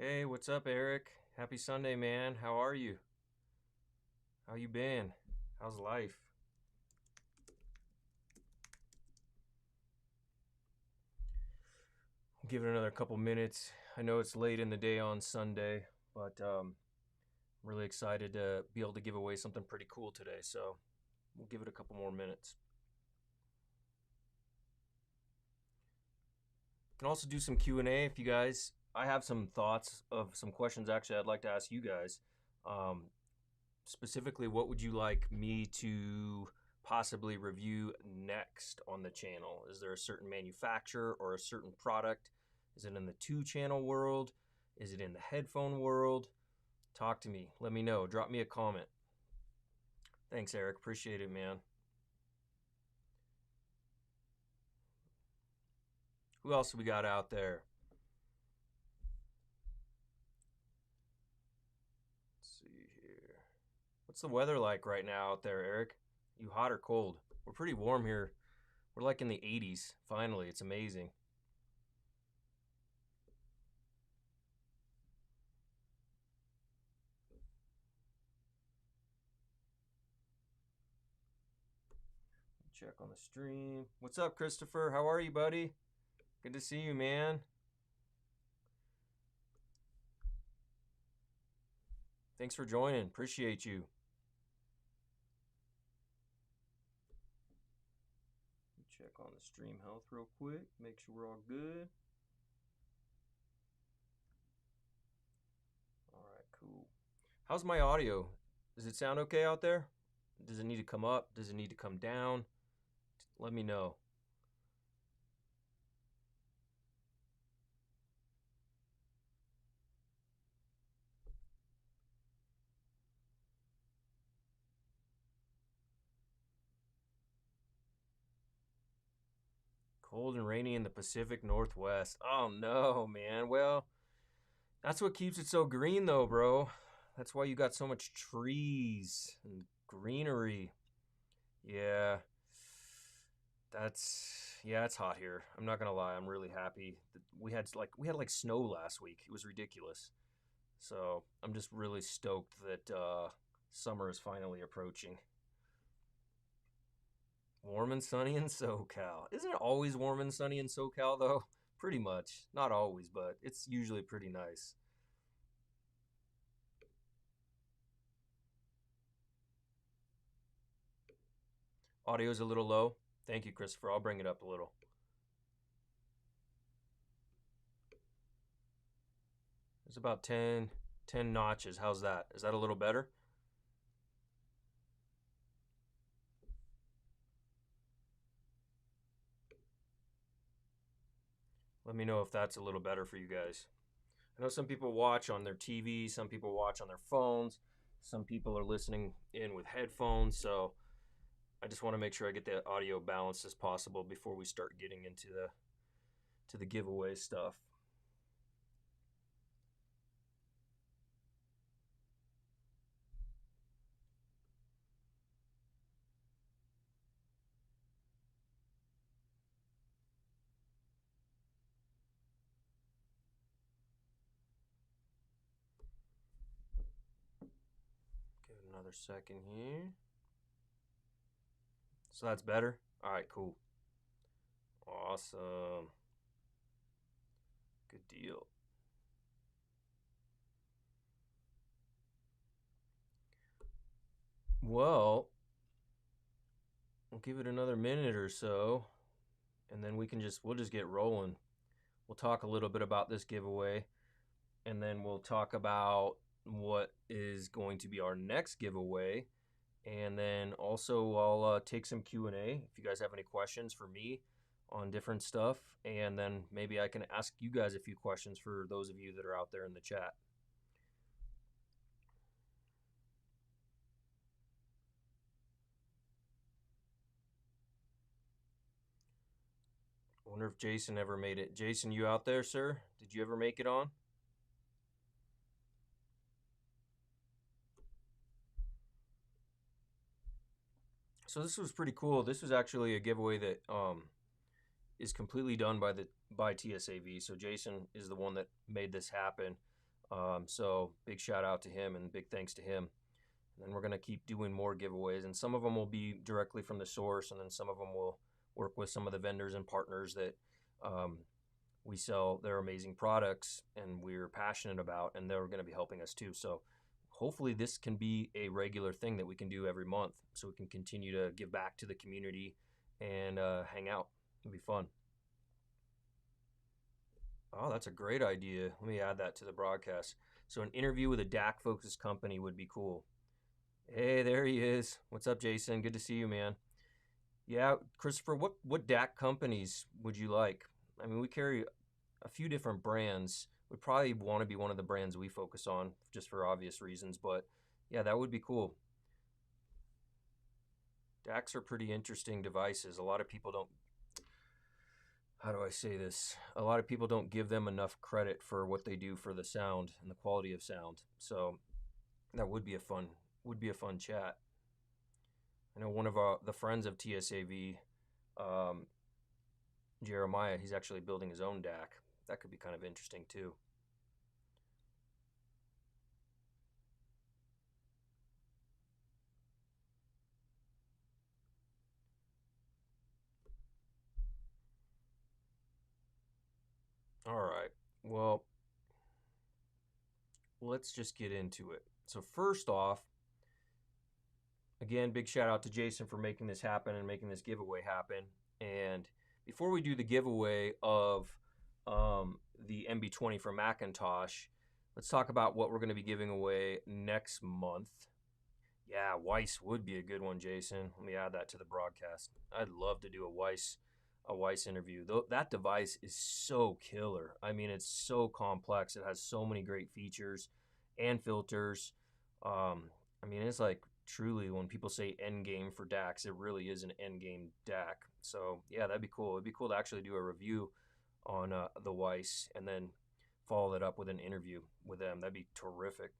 Hey, what's up, Eric? Happy Sunday, man. How are you? How you been? How's life? Give it another couple minutes. I know it's late in the day on Sunday, but I'm really excited to be able to give away something pretty cool today. So we'll give it a couple more minutes. Can also do some Q&A if you guys. I have some thoughts of some questions actually I'd like to ask you guys. Um, Specifically, what would you like me to possibly review next on the channel? Is there a certain manufacturer or a certain product? Is it in the two-channel world? Is it in the headphone world? Talk to me. Let me know. Drop me a comment. Thanks, Eric. Appreciate it, man. Who else we got out there? Let's see here. What's the weather like right now out there, Eric? You hot or cold? We're pretty warm here. We're like in the 80s. Finally, it's amazing. Check on the stream. What's up, Christopher? How are you, buddy? Good to see you, man. Thanks for joining. Appreciate you. Check on the stream health real quick. Make sure we're all good. All right, cool. How's my audio? Does it sound okay out there? Does it need to come up? Does it need to come down? Let me know. Cold and rainy in the Pacific Northwest. Oh no, man. Well, that's what keeps it so green though, bro. That's why you got so much trees and greenery. Yeah. Yeah, it's hot here. I'm not gonna lie, I'm really happy. We had like snow last week. It was ridiculous. So I'm just really stoked that summer is finally approaching. Warm and sunny in SoCal. Isn't it always warm and sunny in SoCal though? Pretty much. Not always, but it's usually pretty nice. Audio's a little low. Thank you, Christopher. I'll bring it up a little. It's about 10 notches. How's that? Is that a little better? Let me know if that's a little better for you guys. I know some people watch on their TV, some people watch on their phones, some people are listening in with headphones, so I just want to make sure I get the audio balanced as possible before we start getting into the giveaway stuff. Give it another second here. So that's better? All right, cool. Awesome. Good deal. Well, we'll give it another minute or so, and then we'll just get rolling. We'll talk a little bit about this giveaway, and then we'll talk about what is going to be our next giveaway, and then also I'll take some Q&A if you guys have any questions for me on different stuff, and then maybe I can ask you guys a few questions for those of you that are out there in the chat. I wonder if Jason ever made it. Jason, you out there, sir? Did you ever make it on? So this was pretty cool. This was actually a giveaway that is completely done by TSAV. So Jason is the one that made this happen. So big shout out to him and big thanks to him. And then we're going to keep doing more giveaways, and some of them will be directly from the source, and then some of them will work with some of the vendors and partners that we sell their amazing products and we're passionate about, and they're going to be helping us too. So hopefully this can be a regular thing that we can do every month, so we can continue to give back to the community and hang out. It'll be fun. Oh, that's a great idea. Let me add that to the broadcast. So an interview with a DAC focused company would be cool. Hey, there he is. What's up, Jason? Good to see you, man. Yeah, Christopher, what DAC companies would you like? I mean, we carry a few different brands. Would probably want to be one of the brands we focus on just for obvious reasons, but yeah, that would be cool. DACs are pretty interesting devices. A lot of people don't, how do I say this? A lot of people don't give them enough credit for what they do for the sound and the quality of sound. So that would be a fun chat. I know one of the friends of TSAV, Jeremiah, he's actually building his own DAC. That could be kind of interesting too. All right, well, let's just get into it. So first off, again, big shout out to Jason for making this happen and making this giveaway happen. And before we do the giveaway of the MB20 from McIntosh, let's talk about what we're going to be giving away next month. Yeah, Weiss would be a good one, Jason. Let me add that to the broadcast. I'd love to do a Weiss interview. That device is so killer. I mean, it's so complex. It has so many great features and filters. I mean, it's like truly when people say end game for DACs, it really is an end game DAC. So yeah, that'd be cool. It'd be cool to actually do a review on the Weiss and then follow that up with an interview with them. That'd be terrific.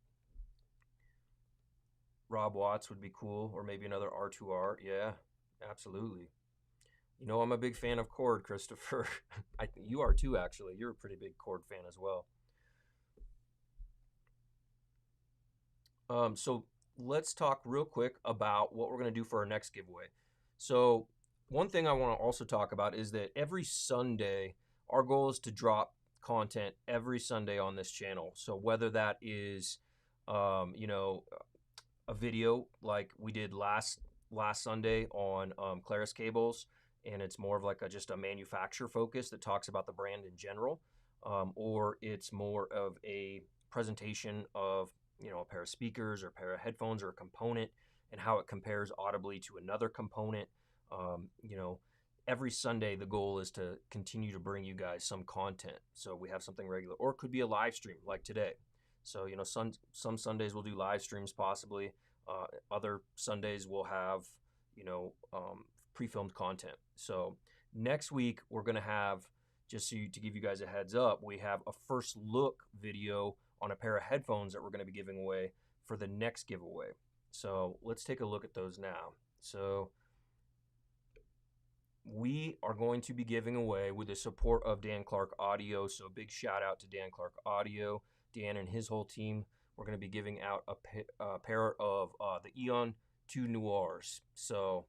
Rob Watts would be cool, or maybe another R2R. Yeah, absolutely. You know, I'm a big fan of Cord, Christopher. You are too, actually. You're a pretty big Cord fan as well. So let's talk real quick about what we're going to do for our next giveaway. So one thing I want to also talk about is that every Sunday, our goal is to drop content every Sunday on this channel. So whether that is, you know, a video like we did last Sunday on Claris cables, and it's more of like just a manufacturer focus that talks about the brand in general, or it's more of a presentation of, you know, a pair of speakers or a pair of headphones or a component and how it compares audibly to another component. You know, every Sunday the goal is to continue to bring you guys some content, so we have something regular, or it could be a live stream like today. So, you know, some Sundays we'll do live streams possibly. Other Sundays we'll have, you know, pre-filmed content. So next week we're going to have, just so to give you guys a heads up, we have a first look video on a pair of headphones that we're going to be giving away for the next giveaway. So let's take a look at those now. So we are going to be giving away with the support of Dan Clark Audio. So big shout out to Dan Clark Audio, Dan and his whole team. We're going to be giving out a pair of the Eon 2 Noirs. So,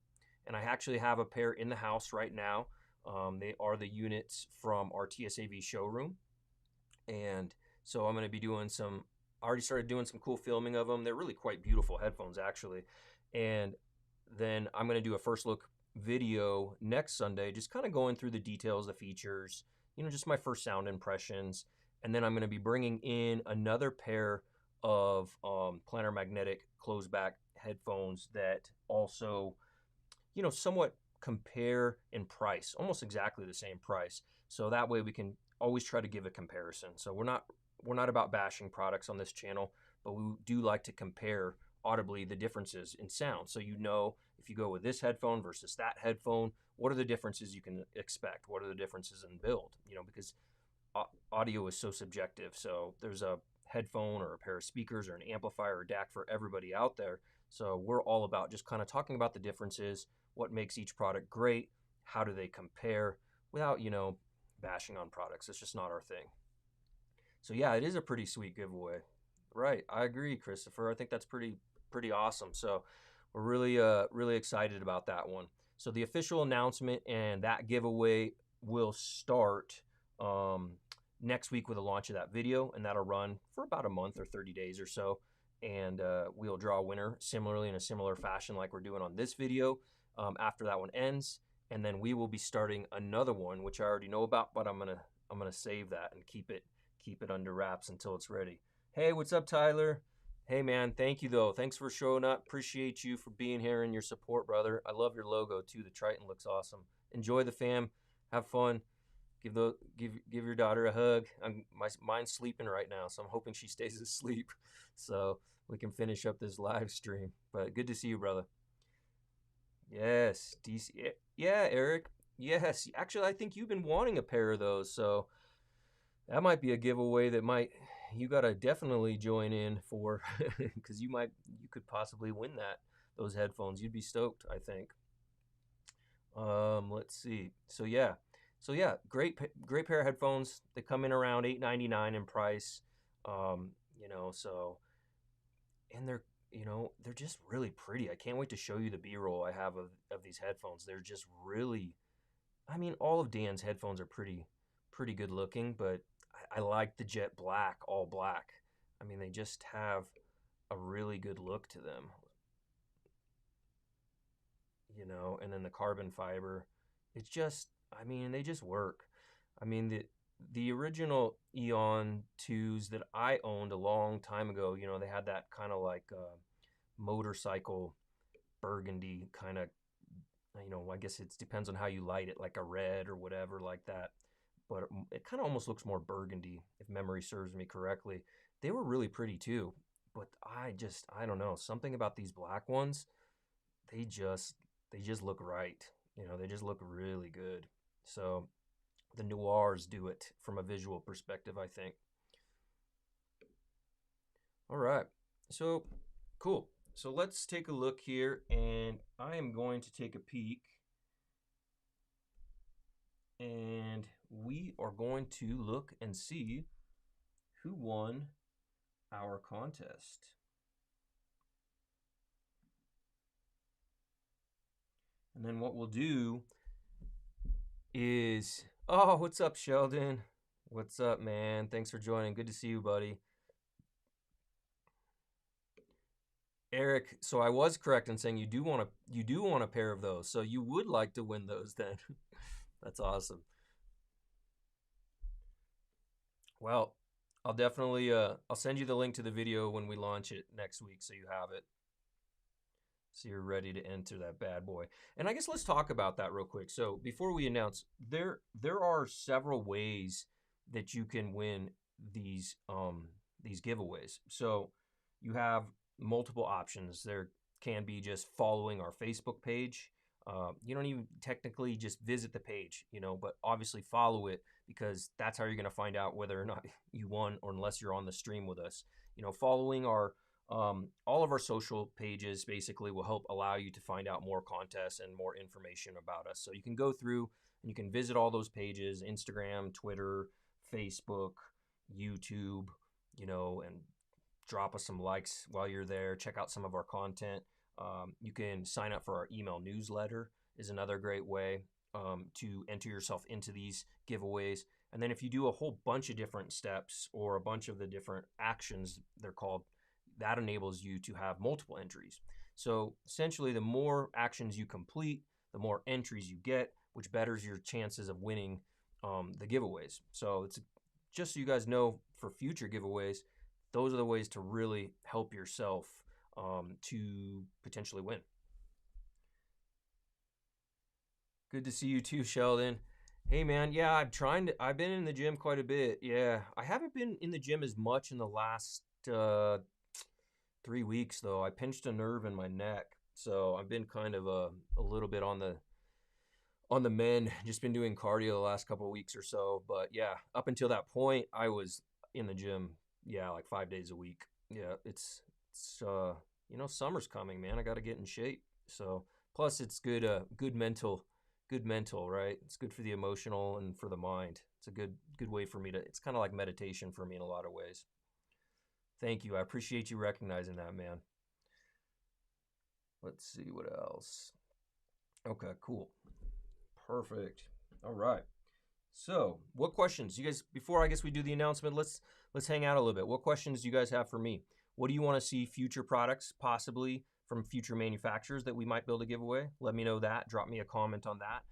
and I actually have a pair in the house right now. They are the units from our TSAV showroom. And so I'm going to be doing some, I already started doing some cool filming of them. They're really quite beautiful headphones, actually. And then I'm going to do a first look video next Sunday, just kind of going through the details, the features, you know, just my first sound impressions. And then I'm going to be bringing in another pair of planar magnetic closed back headphones that also, you know, somewhat compare in price, almost exactly the same price. So that way we can always try to give a comparison. So we're not about bashing products on this channel, but we do like to compare audibly the differences in sound. So, you know, if you go with this headphone versus that headphone, what are the differences you can expect? What are the differences in build? You know, because audio is so subjective. So there's a headphone or a pair of speakers or an amplifier or DAC for everybody out there. So we're all about just kind of talking about the differences, what makes each product great, how do they compare, without, you know, bashing on products. It's just not our thing. So yeah, it is a pretty sweet giveaway. Right, I agree, Christopher. I think that's pretty awesome. So we're really excited about that one. So the official announcement and that giveaway will start um, next week with the launch of that video, and that'll run for about a month or 30 days or so. And we'll draw a winner similarly in a similar fashion like we're doing on this video after that one ends. And then we will be starting another one, which I already know about, but I'm gonna save that and keep it under wraps until it's ready. Hey, what's up, Tyler? Hey, man, thank you, though. Thanks for showing up. Appreciate you for being here and your support, brother. I love your logo, too. The Triton looks awesome. Enjoy the fam. Have fun. Give your daughter a hug. Mine's sleeping right now, so I'm hoping she stays asleep so we can finish up this live stream. But good to see you, brother. Yes, DC. Yeah, Eric. Yes, actually, I think you've been wanting a pair of those, so that might be a giveaway that you gotta definitely join in for because you could possibly win those headphones. You'd be stoked, I think. Let's see. So yeah, great pair of headphones. They come in around $8.99 in price. So and they're just really pretty. I can't wait to show you the B-roll I have of these headphones. They're just really, I mean, all of Dan's headphones are pretty good looking, but I like the jet black, all black. I mean, they just have a really good look to them, and then the carbon fiber. It's just, I mean, they just work. I mean, the original Eon 2s that I owned a long time ago, they had that kind of like motorcycle burgundy kind of, I guess it depends on how you light it, like a red or whatever like that. But it kind of almost looks more burgundy, if memory serves me correctly. They were really pretty too, but I don't know, something about these black ones, they just look right. They just look really good. So the Noirs do it from a visual perspective, I think. All right, so cool. So let's take a look here, and I am going to take a peek, and we are going to look and see who won our contest. And then what we'll do is, oh, what's up, Sheldon? What's up, man? Thanks for joining. Good to see you, buddy. Eric, so I was correct in saying you do want a pair of those. So you would like to win those then. That's awesome. Well, I'll definitely I'll send you the link to the video when we launch it next week so you have it. So you're ready to enter that bad boy. And I guess let's talk about that real quick. So before we announce, there are several ways that you can win these giveaways. So you have multiple options. There can be just following our Facebook page. You don't even technically just visit the page, but obviously follow it because that's how you're going to find out whether or not you won, or unless you're on the stream with us. Following all of our social pages basically will help allow you to find out more contests and more information about us. So you can go through and you can visit all those pages: Instagram, Twitter, Facebook, YouTube, and drop us some likes while you're there. Check out some of our content. You can sign up for our email newsletter is another great way to enter yourself into these giveaways. And then if you do a whole bunch of different steps or a bunch of the different actions, they're called, that enables you to have multiple entries. So essentially, the more actions you complete, the more entries you get, which betters your chances of winning the giveaways. So it's just so you guys know, for future giveaways, those are the ways to really help yourself to potentially win. Good to see you too, Sheldon. Hey man, yeah, I've been in the gym quite a bit. Yeah, I haven't been in the gym as much in the last 3 weeks though. I pinched a nerve in my neck, so I've been kind of a little bit on the mend. Just been doing cardio the last couple of weeks or so. But yeah, up until that point, I was in the gym, yeah, like 5 days a week. Yeah, it's summer's coming, man. I got to get in shape. So plus it's good mental, right? It's good for the emotional and for the mind. It's a good way for me to, it's kind of like meditation for me in a lot of ways. Thank you. I appreciate you recognizing that, man. Let's see what else. Okay, cool. Perfect. All right. So, what questions you guys, before I guess we do the announcement, let's hang out a little bit. What questions do you guys have for me? What do you want to see future products possibly from future manufacturers that we might be able to give away? Let me know that. Drop me a comment on that.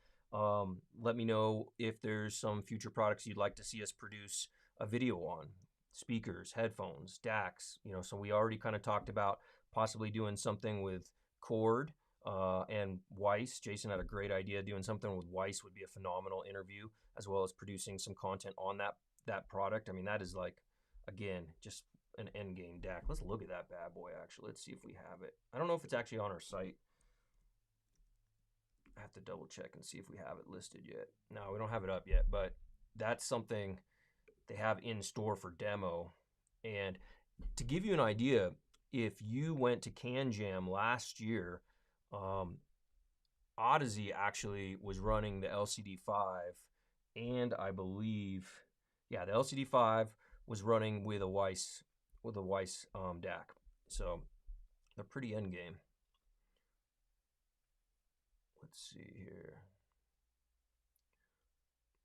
Let me know if there's some future products you'd like to see us produce a video on. Speakers, headphones, DACs. So we already kind of talked about possibly doing something with Cord and Weiss. Jason had a great idea. Doing something with Weiss would be a phenomenal interview, as well as producing some content on that product. I mean, that is like, again, just an end game DAC. Let's look at that bad boy, actually. Let's see if we have it. I don't know if it's actually on our site. I have to double check and see if we have it listed yet. No, we don't have it up yet, but that's something they have in store for demo. And to give you an idea, if you went to CanJam last year, Odyssey actually was running the LCD5, and I believe, yeah, the LCD5 was running with a Weiss DAC. So they're pretty end game. Let's see here.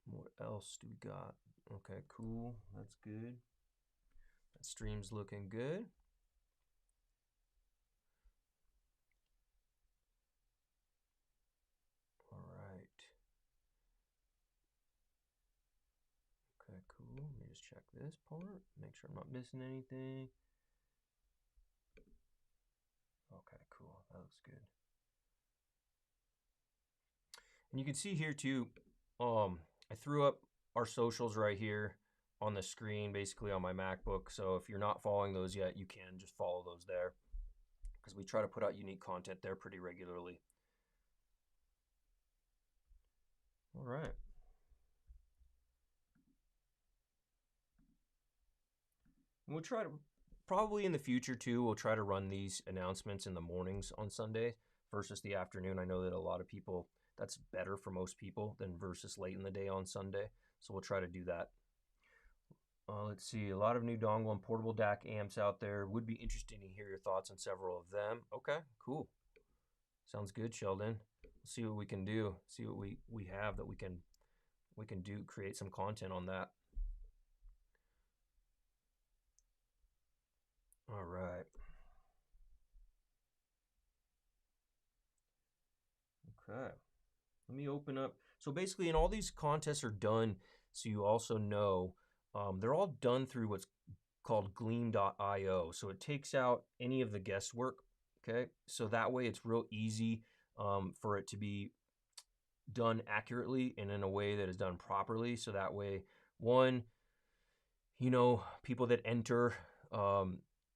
What else do we got? Okay, cool. That's good. That stream's looking good. All right. Okay, cool. Let me just check this part. Make sure I'm not missing anything. Okay, cool. That looks good. And you can see here too, I threw up our socials right here on the screen, basically on my MacBook. So if you're not following those yet, you can just follow those there, because we try to put out unique content there pretty regularly. All right. And we'll try to, probably in the future too, we'll try to run these announcements in the mornings on Sunday versus the afternoon. I know that a lot of people, that's better for most people than versus late in the day on Sunday. So we'll try to do that. Let's see, a lot of new dongle and portable DAC amps out there. Would be interesting to hear your thoughts on several of them. Okay, cool. Sounds good, Sheldon. We'll see what we can do. See what we have that we can do, create some content on that. All right. Okay. Let me open up. So basically, and all these contests are done, so you also know, they're all done through what's called gleam.io. So it takes out any of the guesswork, okay? So that way it's real easy for it to be done accurately and in a way that is done properly. So that way, one, people that enter,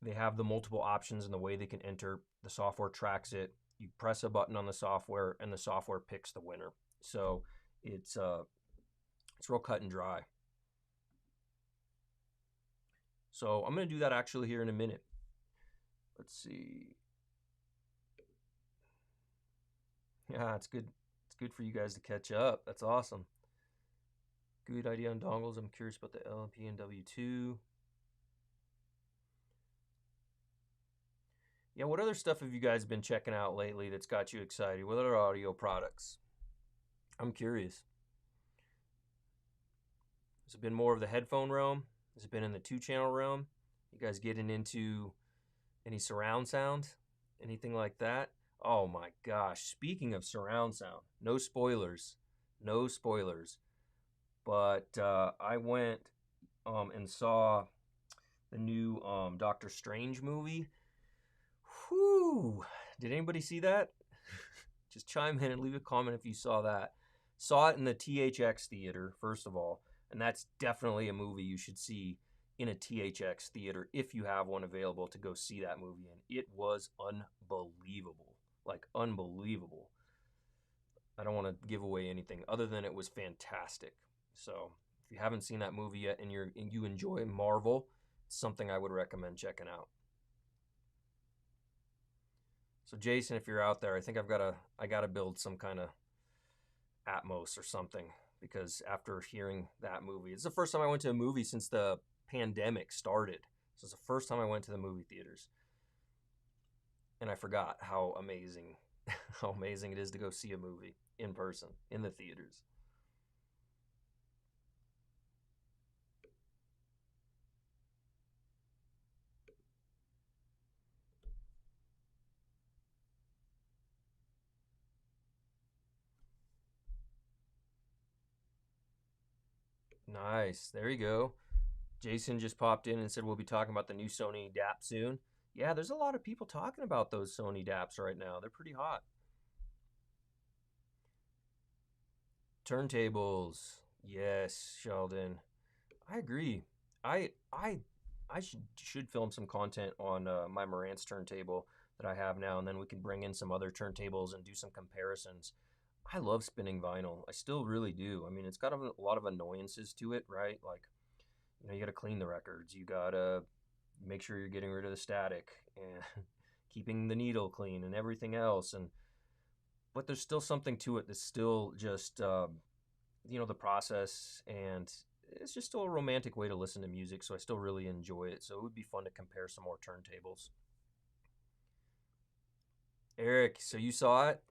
they have the multiple options in the way they can enter. The software tracks it. You press a button on the software and the software picks the winner. So it's real cut and dry. So I'm going to do that actually here in a minute. Let's see. Yeah, it's good. It's good for you guys to catch up. That's awesome. Good idea on dongles. I'm curious about the LMP and W2. Yeah, what other stuff have you guys been checking out lately that's got you excited? What other audio products? I'm curious. Has it been more of the headphone realm? Has it been in the 2-channel realm? You guys getting into any surround sound? Anything like that? Oh my gosh, speaking of surround sound, no spoilers. No spoilers. But I went and saw the new Doctor Strange movie. Whew! Did anybody see that? Just chime in and leave a comment if you saw that. Saw it in the THX theater, first of all, and that's definitely a movie you should see in a THX theater if you have one available to go see that movie in. It was unbelievable. Like, unbelievable. I don't want to give away anything other than it was fantastic. So, if you haven't seen that movie yet and you enjoy Marvel, it's something I would recommend checking out. So Jason, if you're out there, I think I gotta build some kind of Atmos or something because after hearing that movie, it's the first time I went to a movie since the pandemic started. So it's the first time I went to the movie theaters. And I forgot how amazing how amazing it is to go see a movie in person in the theaters. Nice. There you go. Jason just popped in and said we'll be talking about the new Sony DAP soon. Yeah, there's a lot of people talking about those Sony DAPs right now. They're pretty hot. Turntables. Yes, Sheldon. I agree. I I I should film some content on my Marantz turntable that I have now, and then we can bring in some other turntables and do some comparisons. I love spinning vinyl. I still really do. I mean, it's got a lot of annoyances to it, right? Like, you got to clean the records. You got to make sure you're getting rid of the static and keeping the needle clean and everything else. And but there's still something to it that's still just the process, and it's just still a romantic way to listen to music. So I still really enjoy it. So it would be fun to compare some more turntables. Eric, so you saw it?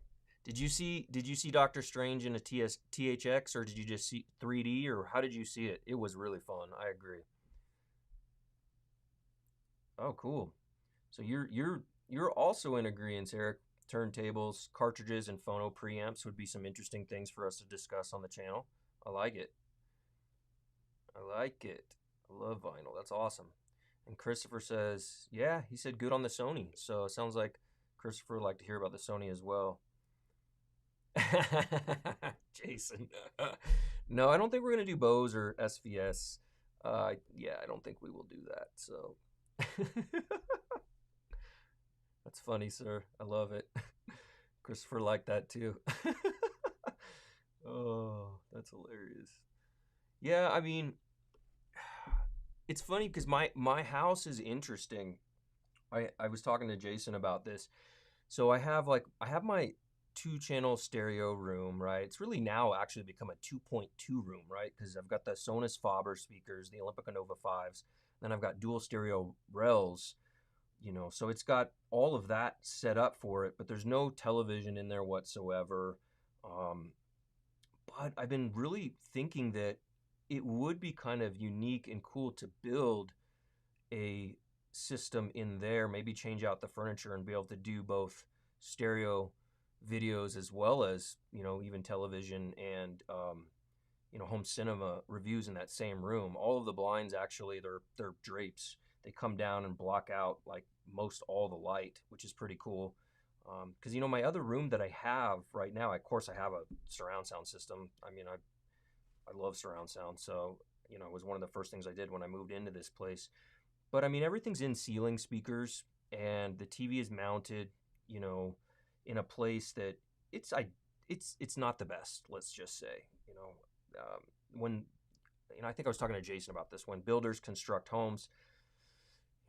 Did you see Doctor Strange in a THX, or did you just see 3D, or how did you see it? It was really fun. I agree. Oh, cool. So you're also in agreement, Eric. Turntables, cartridges, and phono preamps would be some interesting things for us to discuss on the channel. I like it. I like it. I love vinyl. That's awesome. And Christopher says, yeah, he said good on the Sony. So it sounds like Christopher would like to hear about the Sony as well. Jason. No, I don't think we're going to do Bose or SVS. Yeah, I don't think we will do that. So that's funny, sir. I love it. Christopher liked that too. Oh, that's hilarious. Yeah, I mean, it's funny because my house is interesting. I was talking to Jason about this. So I have my two channel stereo room, right? It's really now actually become a 2.2 room, right? Because I've got the Sonus Faber speakers, the Olympica Nova 5s, then I've got dual stereo Rels, so it's got all of that set up for it, but there's no television in there whatsoever. Um, but I've been really thinking that it would be kind of unique and cool to build a system in there, maybe change out the furniture and be able to do both stereo videos as well as, even television and, home cinema reviews in that same room. All of the blinds actually, they're drapes. They come down and block out like most all the light, which is pretty cool. Because my other room that I have right now, of course, I have a surround sound system. I mean, I love surround sound, so it was one of the first things I did when I moved into this place. But I mean, everything's in ceiling speakers, and the TV is mounted, in a place that it's I it's not the best. Let's just say, when I think I was talking to Jason about this. When builders construct homes,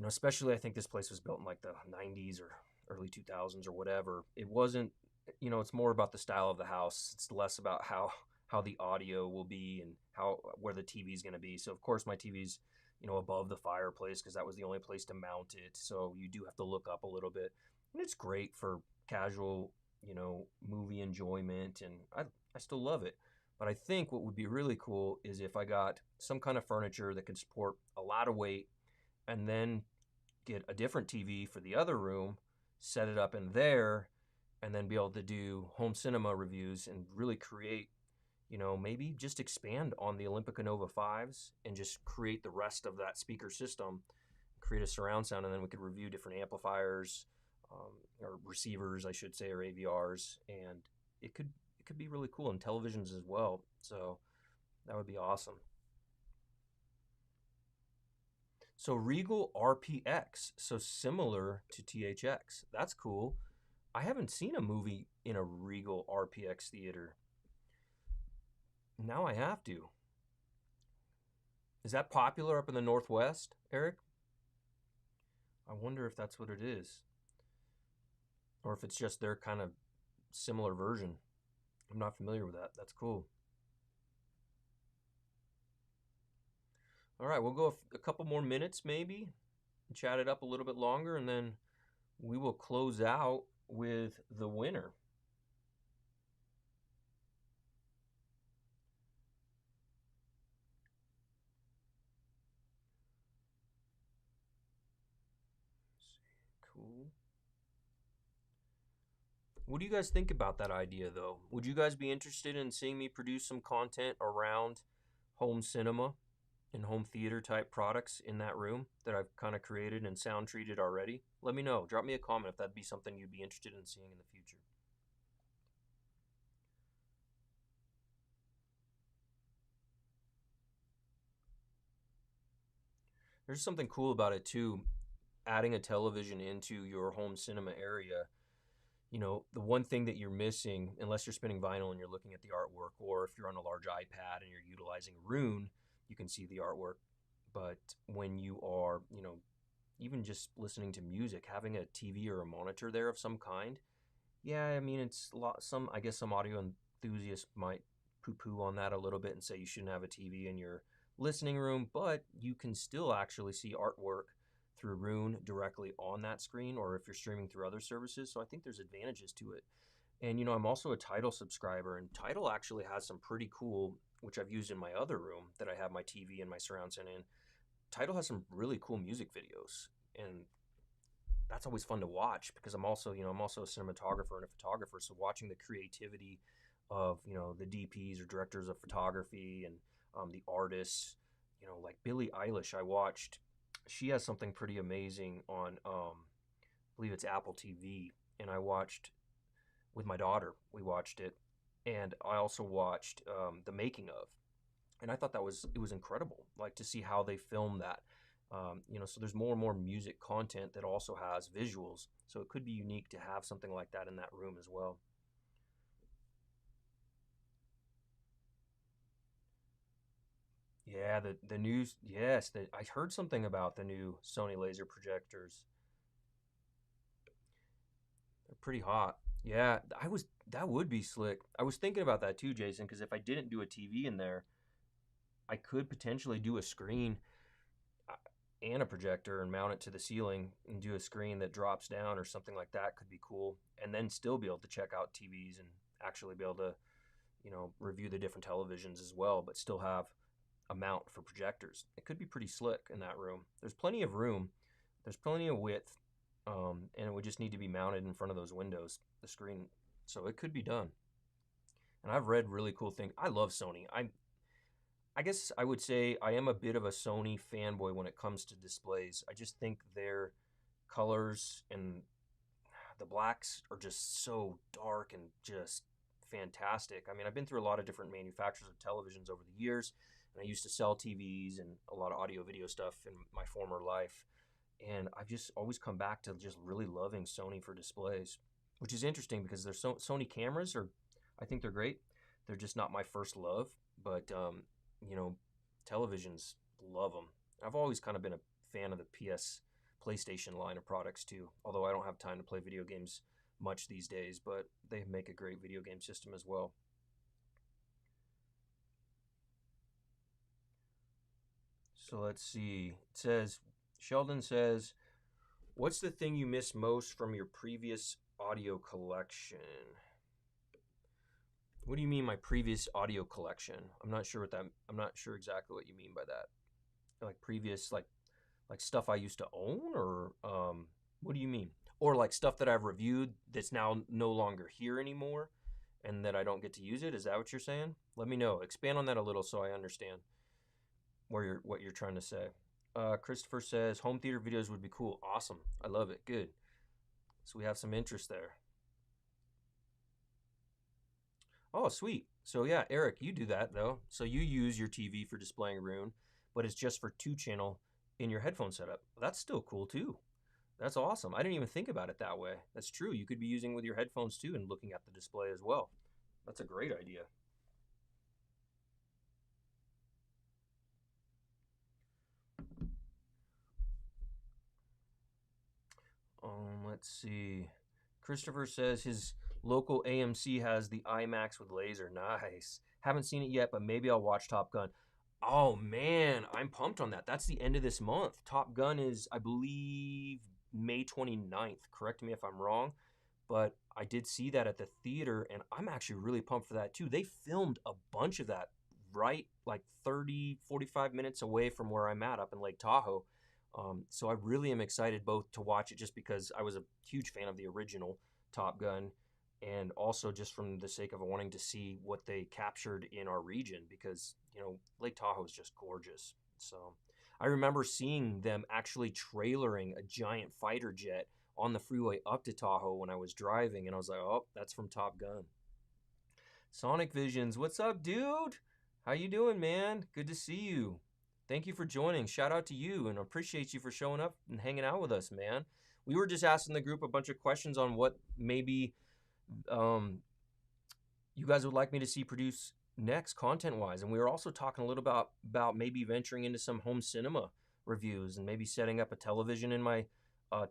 especially I think this place was built in like the 90s or early 2000s or whatever. It wasn't, it's more about the style of the house. It's less about how the audio will be and where the TV is going to be. So of course my TV's above the fireplace because that was the only place to mount it. So you do have to look up a little bit, and it's great for casual, movie enjoyment, and I still love it. But I think what would be really cool is if I got some kind of furniture that could support a lot of weight, and then get a different TV for the other room, set it up in there, and then be able to do home cinema reviews and really create, maybe just expand on the Olympica Nova 5s and just create the rest of that speaker system, create a surround sound, and then we could review different amplifiers, or receivers, I should say, or AVRs, and it could be really cool, and televisions as well. So that would be awesome. So Regal RPX, so similar to THX. That's cool. I haven't seen a movie in a Regal RPX theater. Now I have to. Is that popular up in the Northwest, Eric? I wonder if that's what it is. Or if it's just their kind of similar version. I'm not familiar with that. That's cool. All right, we'll go a couple more minutes maybe, and chat it up a little bit longer, and then we will close out with the winner. Cool. What do you guys think about that idea, though? Would you guys be interested in seeing me produce some content around home cinema and home theater type products in that room that I've kind of created and sound treated already? Let me know. Drop me a comment if that'd be something you'd be interested in seeing in the future. There's something cool about it too, adding a television into your home cinema area. You know, the one thing that you're missing, unless you're spinning vinyl and you're looking at the artwork, or if you're on a large iPad and you're utilizing Rune, you can see the artwork. But when you are, you know, even just listening to music, having a TV or a monitor there of some kind, yeah, I mean, it's a lot. I guess some audio enthusiasts might poo-poo on that a little bit and say you shouldn't have a TV in your listening room, but you can still actually see artwork through Rune directly on that screen, or if you're streaming through other services. So I think there's advantages to it. And you know, I'm also a Tidal subscriber, and Tidal actually has some pretty cool, which I've used in my other room that I have my TV and my surround sound in. Tidal has some really cool music videos, and that's always fun to watch because I'm also, you know, I'm also a cinematographer and a photographer. So watching the creativity of, you know, the DPs or directors of photography and the artists, you know, like Billie Eilish, I watched. She has something pretty amazing on, I believe it's Apple TV, and I watched with my daughter. We watched it, and I also watched the making of, and I thought it was incredible, like to see how they filmed that. You know, so there's more and more music content that also has visuals, so it could be unique to have something like that in that room as well. Yeah, the news. Yes, I heard something about the new Sony laser projectors. They're pretty hot. Yeah, that would be slick. I was thinking about that too, Jason, because if I didn't do a TV in there, I could potentially do a screen uh, and a projector and mount it to the ceiling and do a screen that drops down or something like that could be cool. And then still be able to check out TVs and actually be able to, you know, review the different televisions as well, but still have a mount for projectors. It could be pretty slick in that room. There's plenty of room, there's plenty of width, and it would just need to be mounted in front of those windows, the screen. So it could be done. And I've read really cool things. I love Sony. I guess I would say I am a bit of a Sony fanboy when it comes to displays. I just think their colors and the blacks are just so dark and just fantastic. I mean, I've been through a lot of different manufacturers of televisions over the years, and I used to sell TVs and a lot of audio video stuff in my former life. And I've just always come back to just really loving Sony for displays, which is interesting because their Sony cameras are, I think they're great. They're just not my first love, but you know, televisions love them. I've always kind of been a fan of the PlayStation line of products too. Although I don't have time to play video games much these days, but they make a great video game system as well. So let's see. Sheldon says, "What's the thing you miss most from your previous audio collection?" What do you mean my previous audio collection? I'm not sure exactly what you mean by that. Like previous like stuff I used to own, or what do you mean? Or like stuff that I've reviewed that's now no longer here anymore and that I don't get to use it? Is that what you're saying? Let me know. Expand on that a little so I understand what you're trying to say. Christopher says home theater videos would be cool. Awesome. I love it. Good. So we have some interest there. Oh, sweet. So yeah, Eric, you do that though. So you use your TV for displaying Rune, but it's just for 2 channel in your headphone setup. That's still cool too. That's awesome. I didn't even think about it that way. That's true. You could be using it with your headphones too and looking at the display as well. That's a great idea. Let's see. Christopher says his local AMC has the IMAX with laser. Nice. Haven't seen it yet, but maybe I'll watch Top Gun. Oh man, I'm pumped on that. That's the end of this month. Top Gun is, I believe, May 29th. Correct me if I'm wrong, but I did see that at the theater and I'm actually really pumped for that too. They filmed a bunch of that right like 30, 45 minutes away from where I'm at up in Lake Tahoe. So I really am excited both to watch it just because I was a huge fan of the original Top Gun and also just from the sake of wanting to see what they captured in our region because, Lake Tahoe is just gorgeous. So I remember seeing them actually trailering a giant fighter jet on the freeway up to Tahoe when I was driving, and I was like, "Oh, that's from Top Gun." Sonic Visions, what's up, dude? How you doing, man? Good to see you. Thank you for joining. Shout out to you, and appreciate you for showing up and hanging out with us, man. We were just asking the group a bunch of questions on what maybe um, you guys would like me to see produce next content wise, and we were also talking a little about maybe venturing into some home cinema reviews and maybe setting up a television in my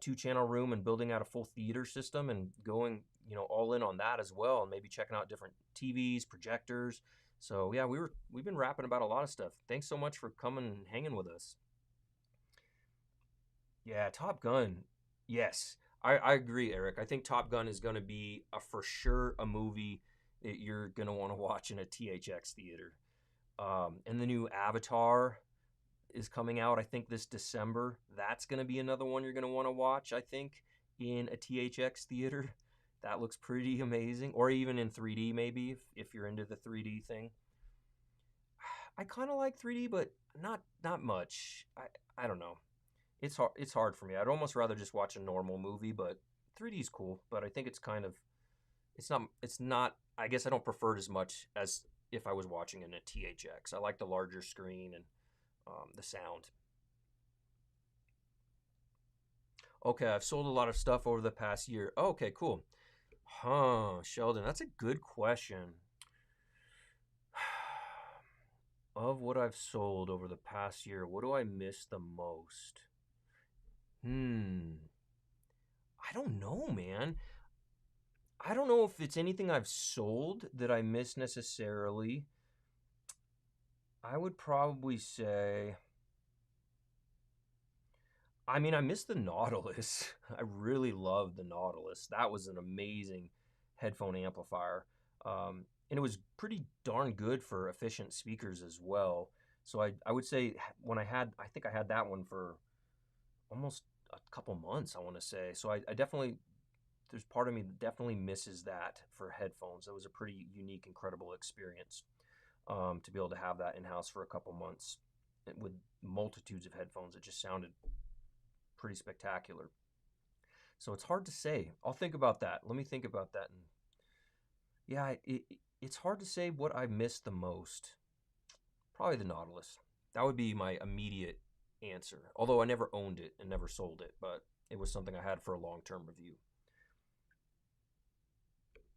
2 channel room and building out a full theater system and going all in on that as well, and maybe checking out different TVs, projectors. So yeah, we've been rapping about a lot of stuff. Thanks so much for coming and hanging with us. Yeah, Top Gun. Yes, I agree, Eric. I think Top Gun is going to be for sure a movie that you're going to want to watch in a THX theater. And the new Avatar is coming out, I think, this December. That's going to be another one you're going to want to watch, I think, in a THX theater. That looks pretty amazing. Or even in 3D, maybe, if you're into the 3D thing. I kind of like 3D, but not much. I don't know. It's hard for me. I'd almost rather just watch a normal movie, but 3D is cool. But I think it's not. I guess I don't prefer it as much as if I was watching in a THX. I like the larger screen and the sound. Okay, I've sold a lot of stuff over the past year. Okay, cool. Huh, Sheldon, that's a good question. Of what I've sold over the past year, what do I miss the most? Hmm. I don't know, man. I don't know if it's anything I've sold that I miss necessarily. I would probably say, I mean, I miss the Nautilus. I really love the Nautilus. That was an amazing headphone amplifier. And it was pretty darn good for efficient speakers as well. So I would say I think I had that one for almost a couple months, I want to say. So I definitely, there's part of me that definitely misses that for headphones. That was a pretty unique, incredible experience to be able to have that in house for a couple months with multitudes of headphones. It just sounded pretty spectacular. So it's hard to say. I'll think about that. Let me think about that. And yeah, it's hard to say what I missed the most. Probably the Nautilus. That would be my immediate answer. Although I never owned it and never sold it, but it was something I had for a long-term review.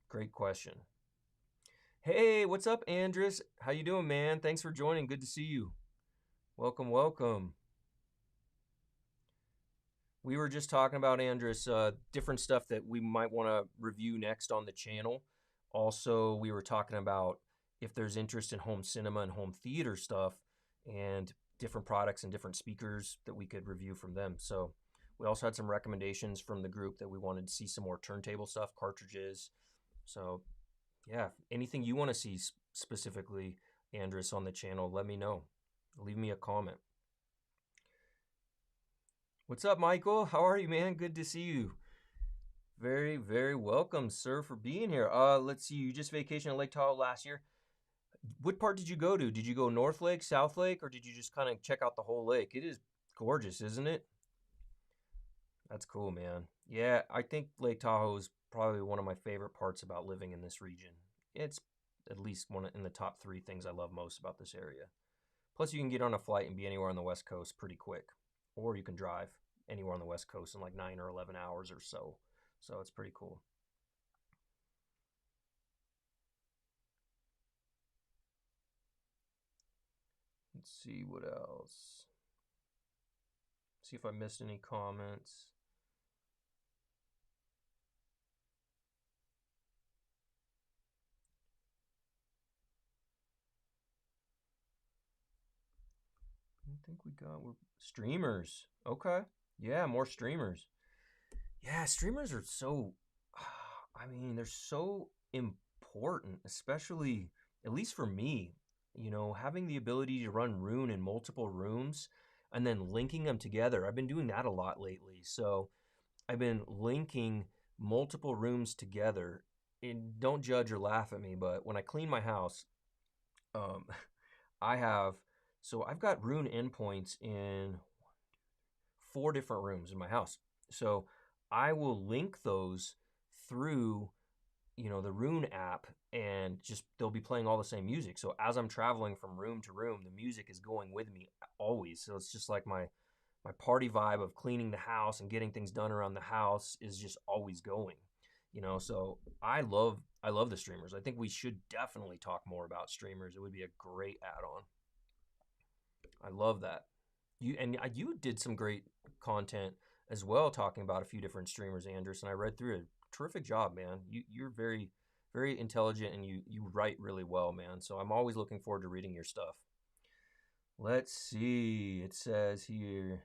Great question. Hey, what's up, Andres? How you doing, man? Thanks for joining. Good to see you. Welcome, welcome. We were just talking about, Andres, different stuff that we might want to review next on the channel. Also, we were talking about if there's interest in home cinema and home theater stuff and different products and different speakers that we could review from them. So we also had some recommendations from the group that we wanted to see some more turntable stuff, cartridges. So yeah, anything you want to see specifically, Andres, on the channel, let me know. Leave me a comment. What's up, Michael? How are you, man? Good to see you. Very, very welcome, sir, for being here. Let's see, you just vacationed at Lake Tahoe last year. What part did you go to? Did you go North Lake, South Lake, or did you just kind of check out the whole lake? It is gorgeous, isn't it? That's cool, man. Yeah, I think Lake Tahoe is probably one of my favorite parts about living in this region. It's at least one in the top 3 things I love most about this area. Plus, you can get on a flight and be anywhere on the West Coast pretty quick, or you can drive anywhere on the West Coast in like 9 or 11 hours or so. So it's pretty cool. Let's see what else. See if I missed any comments. think we got streamers. Okay. Yeah, more streamers. Yeah, streamers are so, I mean, they're so important, especially, at least for me, having the ability to run Rune in multiple rooms and then linking them together. I've been doing that a lot lately. So I've been linking multiple rooms together. And don't judge or laugh at me, but when I clean my house, um, I have, so I've got Rune endpoints in 4 different rooms in my house. So I will link those through, the Rune app, and just they'll be playing all the same music. So as I'm traveling from room to room, the music is going with me always. So it's just like my party vibe of cleaning the house and getting things done around the house is just always going. So I love the streamers. I think we should definitely talk more about streamers. It would be a great add-on. I love that. You did some great content as well, talking about a few different streamers, Andrews, and I read through it. Terrific job, man. You're very, very intelligent, and you write really well, man. So I'm always looking forward to reading your stuff. Let's see. It says here.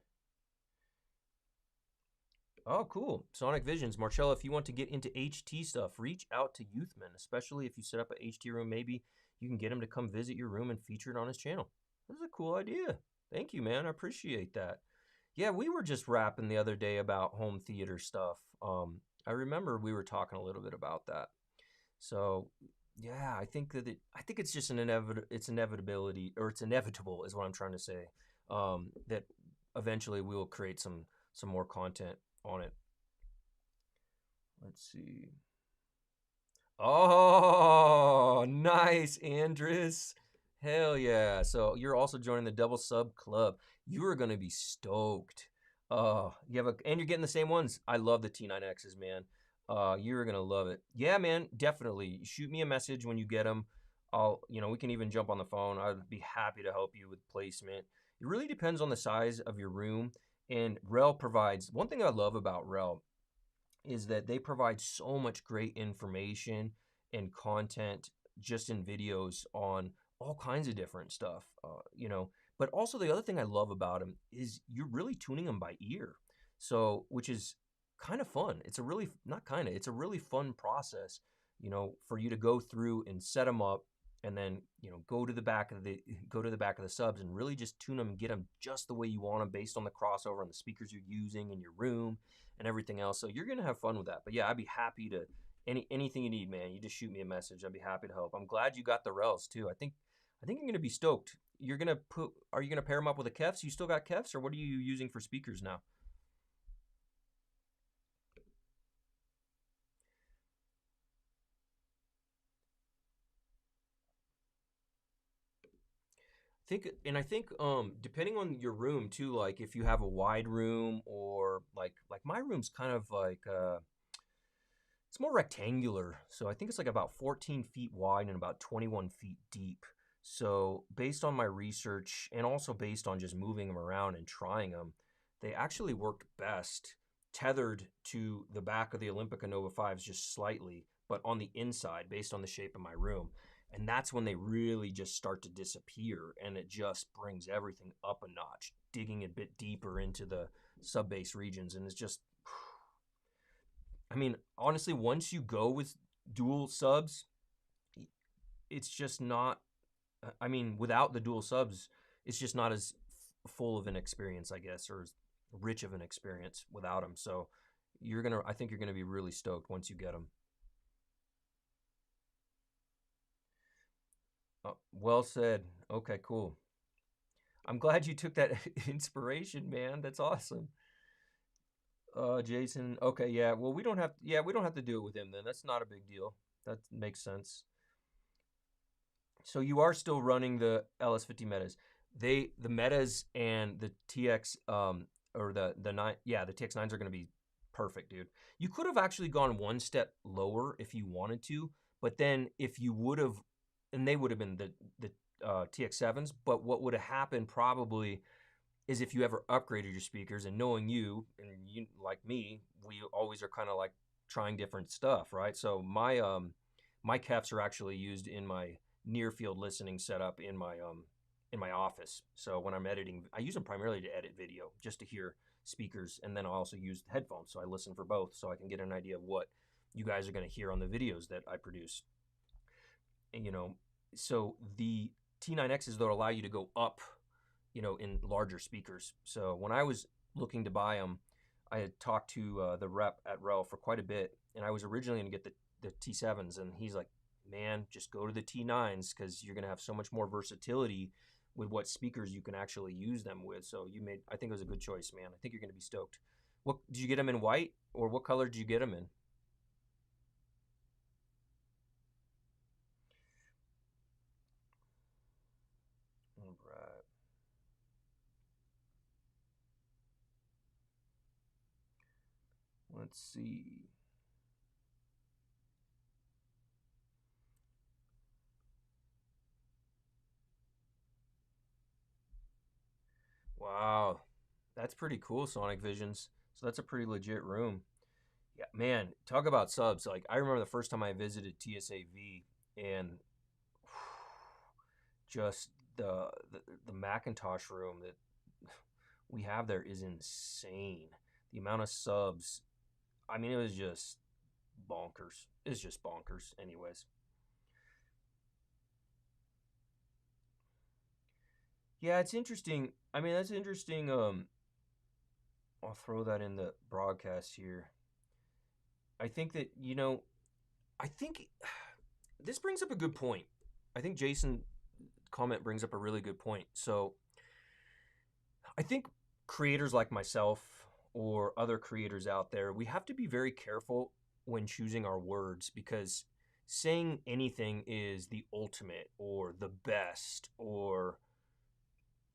Oh, cool. Sonic Visions. Marcello, if you want to get into HT stuff, reach out to Youthman, especially if you set up an HT room. Maybe you can get him to come visit your room and feature it on his channel. This is a cool idea. Thank you, man. I appreciate that. Yeah, we were just rapping the other day about home theater stuff. I remember we were talking a little bit about that. So, yeah, I think it's just it's inevitability, or it's inevitable is what I'm trying to say. That eventually we will create some more content on it. Let's see. Oh, nice, Andres. Hell yeah. So you're also joining the double sub club. You are going to be stoked. And you're getting the same ones. I love the T9Xs, man. You're going to love it. Yeah, man, definitely. Shoot me a message when you get them. We can even jump on the phone. I'd be happy to help you with placement. It really depends on the size of your room. And Rel provides, one thing I love about Rel is that they provide so much great information and content just in videos on all kinds of different stuff, But also the other thing I love about them is you're really tuning them by ear, so which is kind of fun. It's a really not kind of it's a really fun process, for you to go through and set them up, and then go to the back of the subs and really just tune them and get them just the way you want them based on the crossover and the speakers you're using in your room and everything else. So you're gonna have fun with that. But yeah, I'd be happy to anything you need, man. You just shoot me a message. I'd be happy to help. I'm glad you got the Rels too. I think you're gonna be stoked. Are you gonna pair them up with the Kefs? You still got Kefs, or what are you using for speakers now? I think depending on your room too, like if you have a wide room, or like my room's kind of like it's more rectangular. So I think it's like about 14 feet wide and about 21 feet deep. So based on my research, and also based on just moving them around and trying them, they actually worked best tethered to the back of the Olympica Nova 5s just slightly, but on the inside based on the shape of my room. And that's when they really just start to disappear, and it just brings everything up a notch, digging a bit deeper into the sub bass regions. And it's just, I mean, honestly, once you go with dual subs, it's just not, I mean, without the dual subs, it's just not as full of an experience, I guess, or as rich of an experience without them. So I think you're gonna be really stoked once you get them. Well said. Okay, cool. I'm glad you took that inspiration, man. That's awesome. Jason. Okay, yeah. Well, we don't have to do it with him then. That's not a big deal. That makes sense. So you are still running the LS50 metas. The metas and the TX or the 9, yeah, the TX9s are going to be perfect, dude. You could have actually gone one step lower if you wanted to, but then if you would have, and they would have been the TX7s, but what would have happened probably is if you ever upgraded your speakers, and knowing you and you like me, we always are kind of like trying different stuff, right? So my Kefs are actually used in my near field listening setup in my in my office. So when I'm editing, I use them primarily to edit video, just to hear speakers, and then I also use headphones, so I listen for both, so I can get an idea of what you guys are going to hear on the videos that I produce. And, so the T9Xs though allow you to go up, in larger speakers. So when I was looking to buy them, I had talked to the rep at Rel for quite a bit, and I was originally going to get the T7s, and he's like, man, just go to the T9s because you're going to have so much more versatility with what speakers you can actually use them with. So I think it was a good choice, man. I think you're going to be stoked. What did you get them in, white, or what color did you get them in? All right. Let's see. Wow, that's pretty cool, Sonic Visions. So that's a pretty legit room. Yeah, man, talk about subs. Like I remember the first time I visited TSAV, and just the McIntosh room that we have there is insane. The amount of subs, I mean, it was just bonkers. It's just bonkers. Anyways, yeah, it's interesting. I mean, that's interesting. I'll throw that in the broadcast here. I think that I think this brings up a good point. I think Jason comment brings up a really good point. So I think creators like myself or other creators out there, we have to be very careful when choosing our words, because saying anything is the ultimate or the best or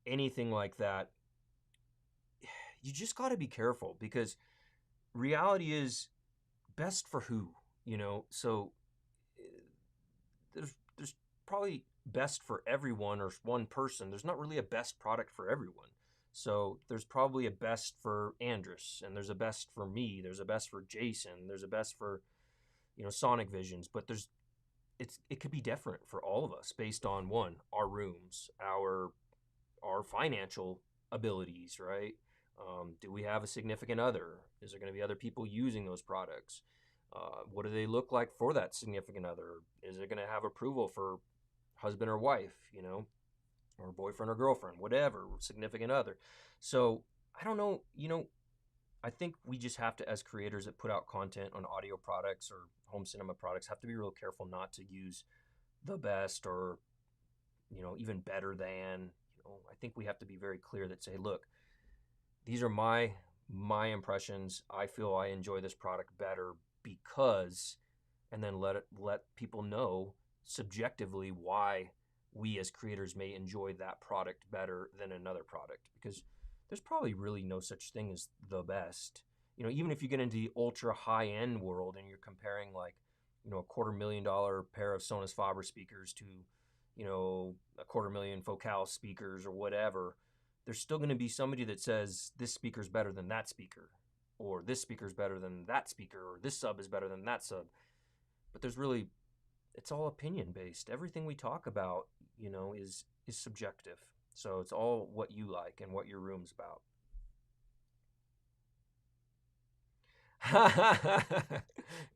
anything like that, you just got to be careful, because reality is best for who, So there's probably best for everyone or one person. There's not really a best product for everyone. So there's probably a best for Andrus, and there's a best for me, there's a best for Jason, there's a best for Sonic Visions, but it could be different for all of us based on one, our rooms, our financial abilities, right? Do we have a significant other? Is there going to be other people using those products? What do they look like for that significant other? Is it going to have approval for husband or wife, or boyfriend or girlfriend, whatever, significant other? So I don't know, I think we just have to, as creators that put out content on audio products or home cinema products, have to be real careful not to use the best or, even better than. I think we have to be very clear that say, look, these are my impressions. I feel I enjoy this product better because, and then let people know subjectively why we as creators may enjoy that product better than another product, because there's probably really no such thing as the best. Even if you get into the ultra high end world and you're comparing like, a $250,000 pair of Sonos Faber speakers to, a $250,000 Focal speakers or whatever, there's still going to be somebody that says this speaker's better than that speaker, or this speaker's better than that speaker, or this sub is better than that sub. But it's all opinion based. Everything we talk about, is subjective. So it's all what you like and what your room's about.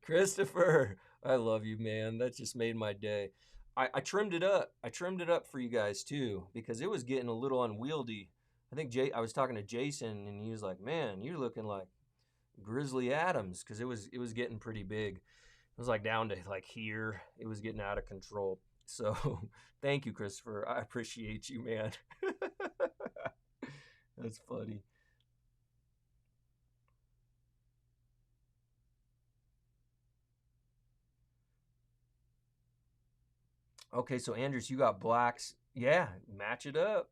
Christopher, I love you, man. That just made my day. I trimmed it up. I trimmed it up for you guys too, because it was getting a little unwieldy. I was talking to Jason, and he was like, "Man, you're looking like Grizzly Adams," because it was getting pretty big. It was like down to like here. It was getting out of control. So thank you, Christopher. I appreciate you, man. That's funny. Okay, so Andrews, you got blacks. Yeah, match it up.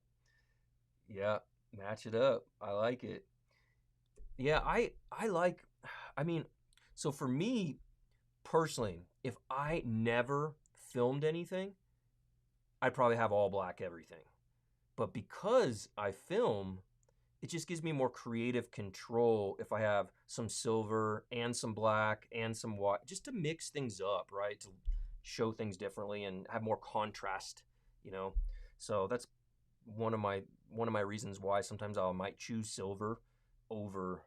Yeah, match it up. I like it. Yeah, I like. I mean, so for me personally, if I never filmed anything, I'd probably have all black everything. But because I film, it just gives me more creative control if I have some silver and some black and some white, just to mix things up, right? To show things differently and have more contrast, you know? So one of my reasons why sometimes I might choose silver over,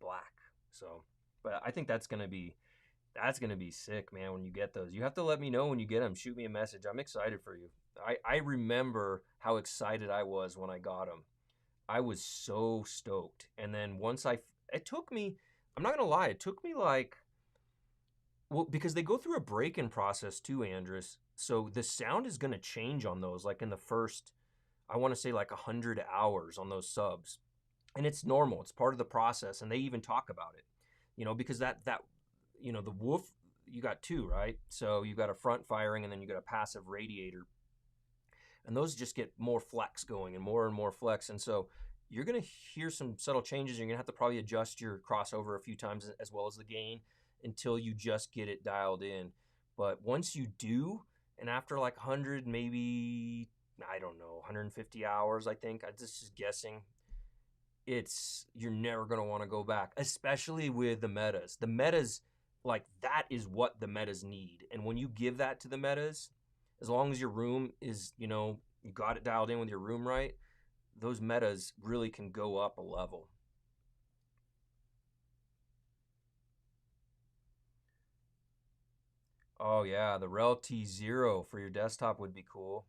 black. So, but I think that's gonna be sick, man. When you get those, you have to let me know when you get them. Shoot me a message. I'm excited for you. I remember how excited I was when I got them. I was so stoked. And then it took me. I'm not gonna lie. It took me like, well, because they go through a break-in process too, Andres. So the sound is gonna change on those. Like in the first, I want to say like 100 hours on those subs, and it's normal. It's part of the process, and they even talk about it. Because the woof, you got two, right? So you got a front firing, and then you got a passive radiator, and those just get more flex going and more flex, and so you're gonna hear some subtle changes. You're gonna have to probably adjust your crossover a few times as well as the gain until you just get it dialed in. But once you do, and after like 100, maybe, I don't know, 150 hours, I think, I'm just guessing, you're never going to want to go back, especially with the metas. The metas, like, that is what the metas need. And when you give that to the metas, as long as your room is, you got it dialed in with your room right, those metas really can go up a level. Oh yeah, the Rel T0 for your desktop would be cool.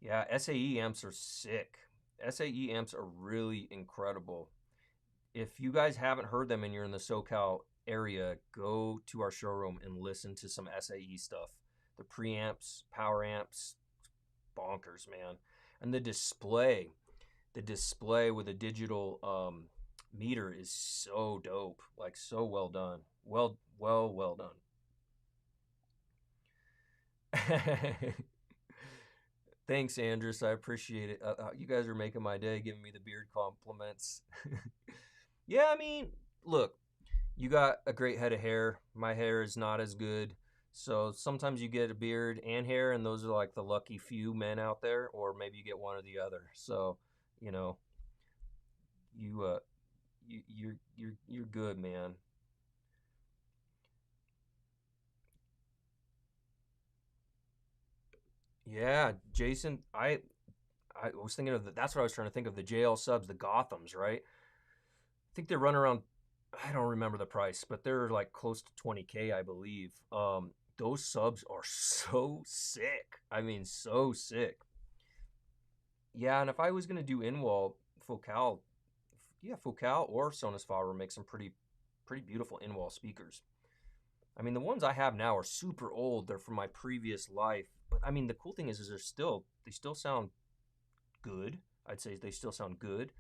Yeah, SAE amps are sick. SAE amps are really incredible. If you guys haven't heard them and you're in the SoCal area, go to our showroom and listen to some SAE stuff. The preamps, power amps, bonkers, man. And the display with a digital meter is so dope, like so well done. Well done. Thanks, Andres. I appreciate it. You guys are making my day, giving me the beard compliments. Yeah, I mean, look, you got a great head of hair. My hair is not as good. So sometimes you get a beard and hair, and those are like the lucky few men out there, or maybe you get one or the other. So, you know, you you're good, man. Yeah, Jason, I was thinking of that's what I was trying to think of, the JL subs, the Gothams, right? I think they run around, I don't remember the price, but they're like close to 20K, I believe. Those subs are so sick. I mean, so sick. Yeah, and if I was gonna do in-wall Focal, yeah, Focal or Sonus Faber make some pretty beautiful in-wall speakers. I mean, the ones I have now are super old. They're from my previous life. But I mean, the cool thing is they still sound good. I'd say they still sound good.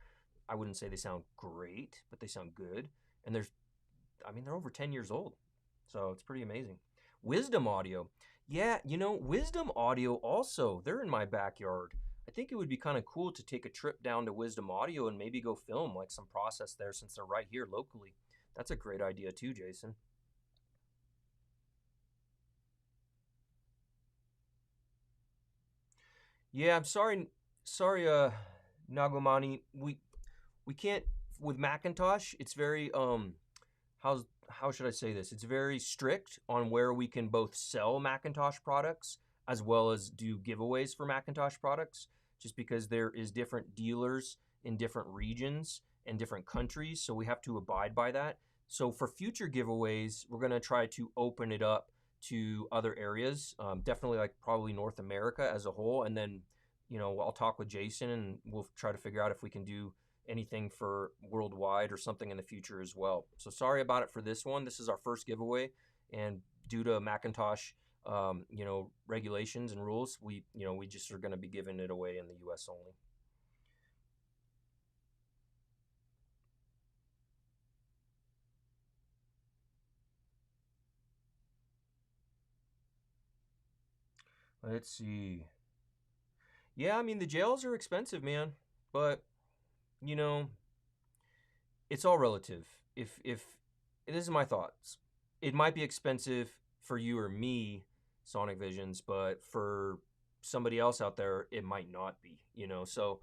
I wouldn't say they sound great, but they sound good. And I mean, they're over 10 years old. So it's pretty amazing. Wisdom Audio. Yeah, Wisdom Audio also, they're in my backyard. I think it would be kind of cool to take a trip down to Wisdom Audio and maybe go film like some process there since they're right here locally. That's a great idea too, Jason. Yeah, I'm sorry, Nagomani. We can't with McIntosh. It's very how should I say this? It's very strict on where we can both sell Macintosh products as well as do giveaways for Macintosh products, just because there is different dealers in different regions and different countries, so we have to abide by that. So for future giveaways, we're going to try to open it up to other areas, definitely like probably North America as a whole, and then I'll talk with Jason and we'll try to figure out if we can do anything for worldwide or something in the future as well. So sorry about it for this one. This is our first giveaway, and due to Macintosh, regulations and rules, we just are going to be giving it away in the U.S. only. Let's see. Yeah, I mean the jails are expensive, man, but you know it's all relative. If this is my thoughts, it might be expensive for you or me, Sonic Visions, but for somebody else out there, it might not be. So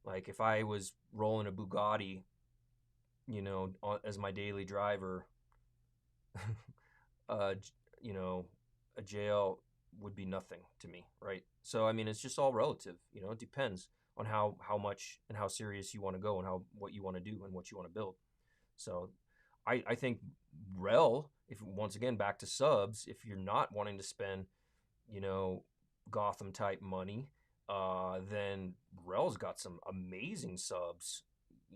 like if I was rolling a Bugatti, as my daily driver, you know, a jail would be nothing to me, right? So I mean, it's just all relative. You know, it depends on how much and how serious you want to go and how what you want to do and what you want to build. So I think rel, if once again back to subs, if you're not wanting to spend, you know, Gotham type money, then rel's got some amazing subs,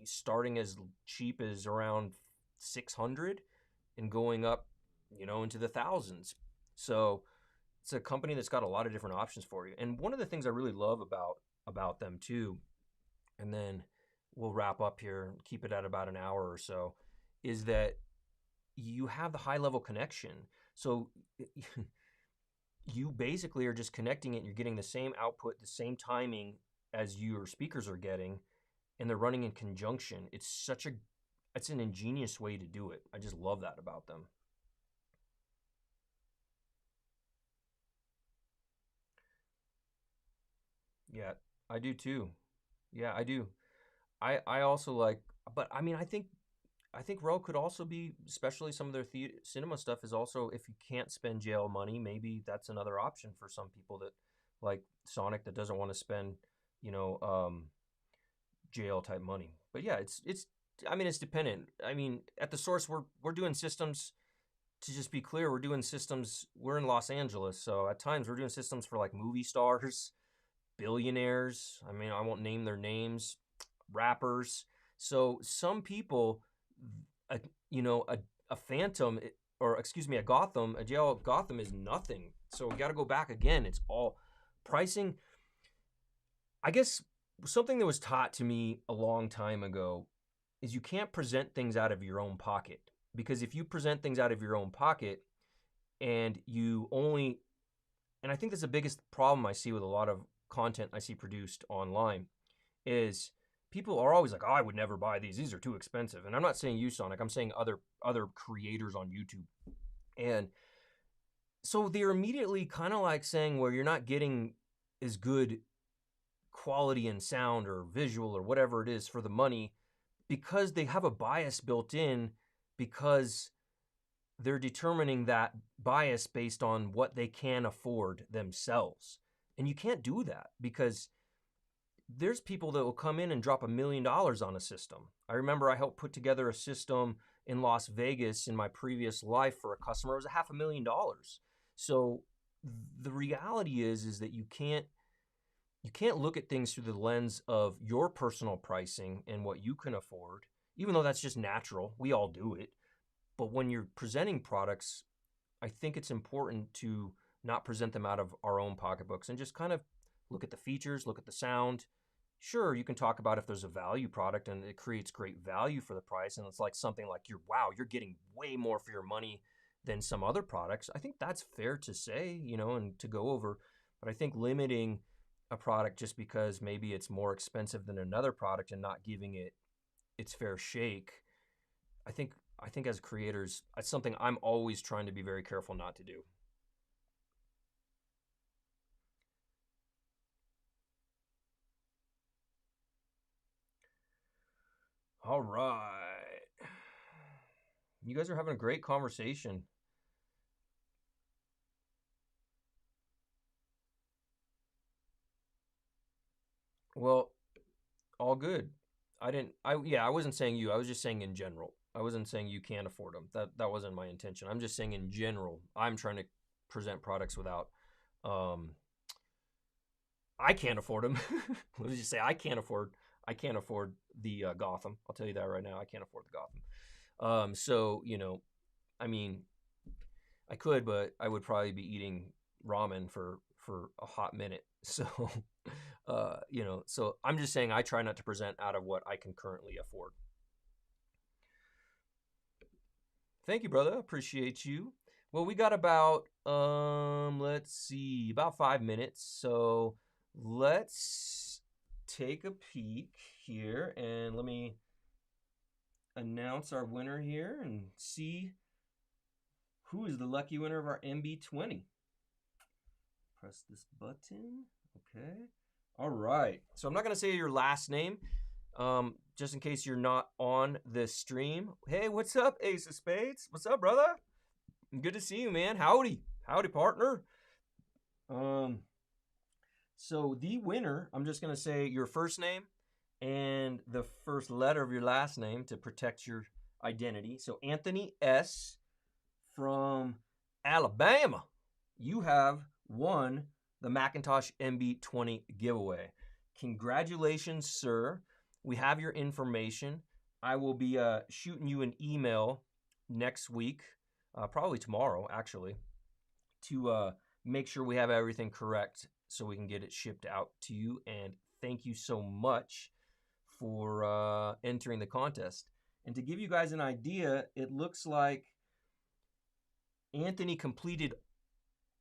starting as cheap as around 600 and going up, you know, into the thousands. So it's a company that's got a lot of different options for you. And one of the things I really love about them too, and then we'll wrap up here, keep it at about an hour or so, is that you have the high level connection. So you basically are just connecting it and you're getting the same output, the same timing as your speakers are getting, and they're running in conjunction. It's an ingenious way to do it. I just love that about them. Yeah, I do too. Yeah, I do. I also like, but I mean, I think Row could also be, especially some of their cinema stuff is also, if you can't spend jail money, maybe that's another option for some people that like Sonic that doesn't want to spend, you know, jail type money. But yeah, it's I mean, it's dependent. I mean, at the source we're doing systems, to just be clear, we're doing systems, we're in Los Angeles, so at times we're doing systems for like movie stars, billionaires. I mean, I won't name their names, rappers. So some people, a, you know, a Phantom, or excuse me, a jail Gotham is nothing. So we got to go back again. It's all pricing. I guess something that was taught to me a long time ago is you can't present things out of your own pocket, because if you present things out of your own pocket and you only, and I think that's the biggest problem I see with a lot of content I see produced online, is people are always like, "Oh, I would never buy these. These are too expensive." And I'm not saying you, Sonic. I'm saying other creators on YouTube. And so they're immediately kind of like saying, "Well, you're not getting as good quality and sound or visual or whatever it is for the money," because they have a bias built in, because they're determining that bias based on what they can afford themselves. And you can't do that, because there's people that will come in and drop $1 million on a system. I remember I helped put together a system in Las Vegas in my previous life for a customer. It was $500,000. So the reality is that you can't look at things through the lens of your personal pricing and what you can afford, even though that's just natural. We all do it. But when you're presenting products, I think it's important to not present them out of our own pocketbooks and just kind of look at the features, look at the sound. Sure, you can talk about if there's a value product and it creates great value for the price, and it's like something like you're getting way more for your money than some other products. I think that's fair to say, you know, and to go over. But I think limiting a product just because maybe it's more expensive than another product and not giving it its fair shake, I think I think as creators, it's something I'm always trying to be very careful not to do. All right. You guys are having a great conversation. Well, all good. I wasn't saying you. I was just saying in general. I wasn't saying you can't afford them. That wasn't my intention. I'm just saying in general. I'm trying to present products without um I can't afford them. Let me just say I can't afford the Gotham. I'll tell you that right now. I can't afford the Gotham. So, you know, I mean, I could, but I would probably be eating ramen for a hot minute. So, you know, so I'm just saying I try not to present out of what I can currently afford. Thank you, brother. Appreciate you. Well, we got about let's see, about 5 minutes. So let's take a peek here and let me announce our winner here and see who is the lucky winner of our MB20. Press this button. Okay. All right. So I'm not going to say your last name, just in case you're not on the stream. Hey, what's up, Ace of Spades? What's up, brother? Good to see you, man. Howdy. Howdy, partner. So the winner, I'm just going to say your first name and the first letter of your last name to protect your identity. So Anthony S. from Alabama, you have won the McIntosh MB20 giveaway. Congratulations, sir. We have your information. I will be shooting you an email next week, probably tomorrow, actually, to make sure we have everything correct so we can get it shipped out to you. And thank you so much for entering the contest. And to give you guys an idea, it looks like Anthony completed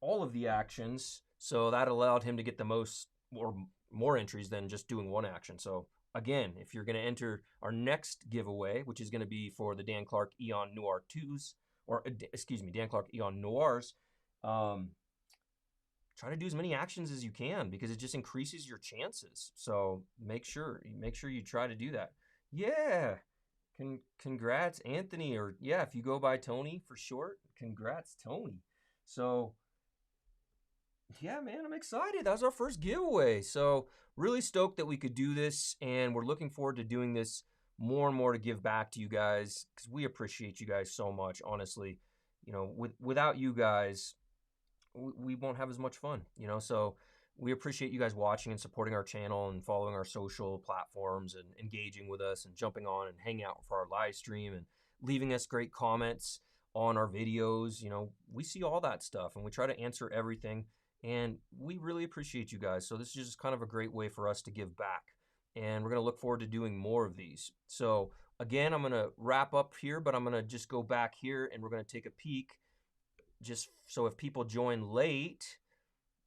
all of the actions, so that allowed him to get the most or more entries than just doing one action. So again, if you're going to enter our next giveaway, which is going to be for the Dan Clark Eon Noir 2s, or excuse me, Dan Clark Eon Noirs, try to do as many actions as you can because it just increases your chances. So make sure you try to do that. Yeah. Congrats, Anthony, or yeah, if you go by Tony for short, congrats, Tony. So yeah, man, I'm excited. That was our first giveaway. So really stoked that we could do this, and we're looking forward to doing this more and more to give back to you guys because we appreciate you guys so much. Honestly, you know, without you guys, we won't have as much fun, you know. So we appreciate you guys watching and supporting our channel and following our social platforms and engaging with us and jumping on and hanging out for our live stream and leaving us great comments on our videos. You know, we see all that stuff and we try to answer everything, and we really appreciate you guys. So this is just kind of a great way for us to give back, and we're going to look forward to doing more of these. So again, I'm going to wrap up here, but I'm going to just go back here and we're going to take a peek just so if people join late,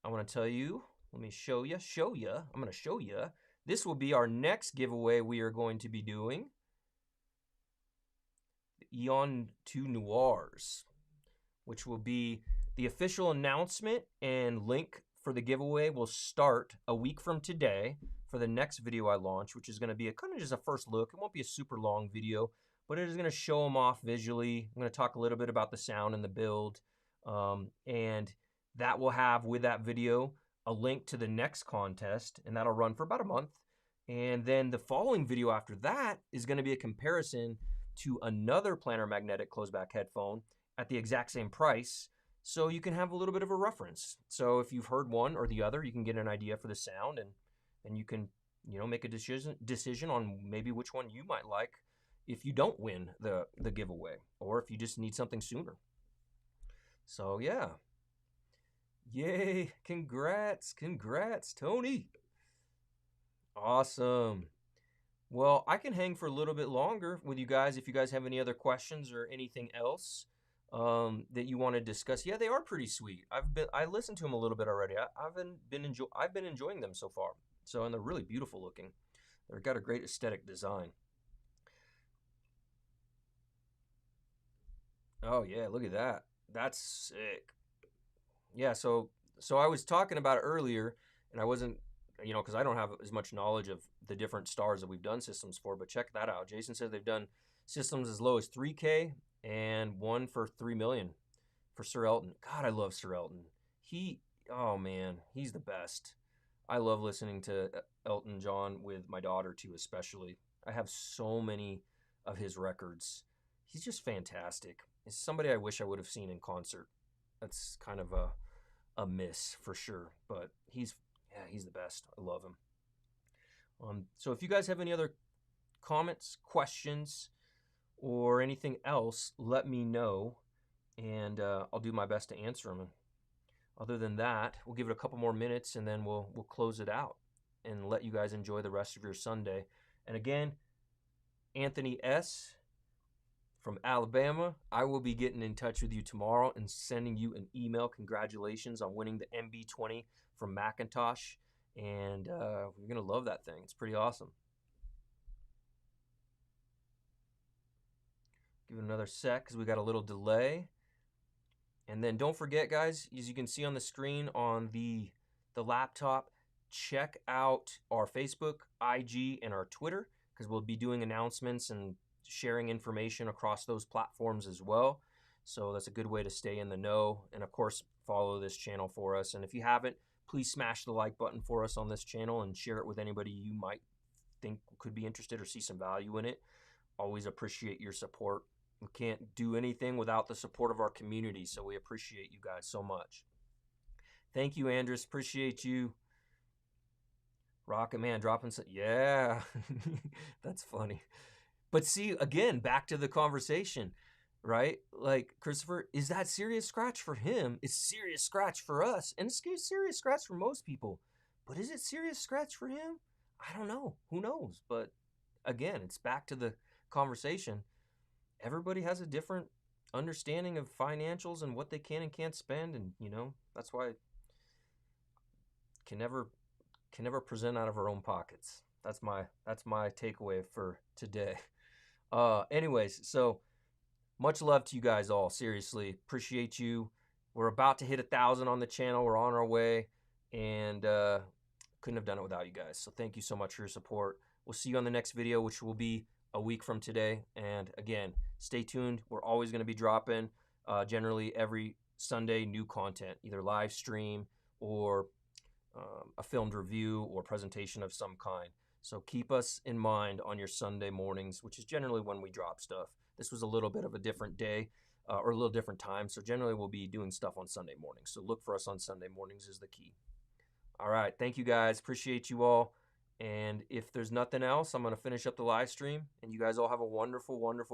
I want to tell you, let me show you. I'm going to show you. This will be our next giveaway we are going to be doing. The Eon 2 Noirs, which will be the official announcement, and link for the giveaway will start a week from today for the next video I launch, which is going to be a kind of just a first look. It won't be a super long video, but it is going to show them off visually. I'm going to talk a little bit about the sound and the build. And that will have, with that video, a link to the next contest, and that'll run for about a month. And then the following video after that is going to be a comparison to another planar magnetic closeback headphone at the exact same price, so you can have a little bit of a reference. So if you've heard one or the other, you can get an idea for the sound, and you can, you know, make a decision on maybe which one you might like if you don't win the giveaway, or if you just need something sooner. So yeah, yay, congrats, Tony. Awesome. Well, I can hang for a little bit longer with you guys if you guys have any other questions or anything else that you want to discuss. Yeah, they are pretty sweet. I listened to them a little bit already. I've been enjoying them so far. So, and they're really beautiful looking. They've got a great aesthetic design. Oh yeah, look at that. That's sick. Yeah, so I was talking about it earlier, and I wasn't, you know, because I don't have as much knowledge of the different stars that we've done systems for, but check that out. Jason says they've done systems as low as 3K and one for 3 million for Sir Elton. God, I love Sir Elton. Oh man, he's the best. I love listening to Elton John with my daughter too, especially. I have so many of his records. He's just fantastic. He's somebody I wish I would have seen in concert. That's kind of a miss for sure, but he's the best. I love him. So if you guys have any other comments, questions, or anything else, let me know, and I'll do my best to answer them. Other than that, we'll give it a couple more minutes, and then we'll close it out and let you guys enjoy the rest of your Sunday. And again, Anthony S. from Alabama, I will be getting in touch with you tomorrow and sending you an email. Congratulations on winning the MB20 from McIntosh, and you're going to love that thing. It's pretty awesome. Give it another sec because we got a little delay. And then don't forget, guys, as you can see on the screen on the laptop, check out our Facebook, IG, and our Twitter, because we'll be doing announcements and sharing information across those platforms as well. So that's a good way to stay in the know. And of course, follow this channel for us. And if you haven't, please smash the like button for us on this channel and share it with anybody you might think could be interested or see some value in it. Always appreciate your support. We can't do anything without the support of our community, so we appreciate you guys so much. Thank you, Andres. Appreciate you. Rocket Man dropping some, yeah. That's funny. But see, again, back to the conversation, right? Like, Christopher, is that serious scratch for him? It's serious scratch for us, and it's serious scratch for most people. But is it serious scratch for him? I don't know. Who knows? But again, it's back to the conversation. Everybody has a different understanding of financials and what they can and can't spend, and that's why can never present out of our own pockets. That's my takeaway for today. Anyways, so much love to you guys all. Seriously, appreciate you. We're about to hit 1,000 on the channel. We're on our way, and couldn't have done it without you guys. So thank you so much for your support. We'll see you on the next video, which will be a week from today. And again, stay tuned. We're always going to be dropping generally every Sunday new content, either live stream or a filmed review or presentation of some kind. So keep us in mind on your Sunday mornings, which is generally when we drop stuff. This was a little bit of a different day or a little different time. So generally we'll be doing stuff on Sunday mornings. So look for us on Sunday mornings is the key. All right. Thank you guys. Appreciate you all. And if there's nothing else, I'm going to finish up the live stream, and you guys all have a wonderful, wonderful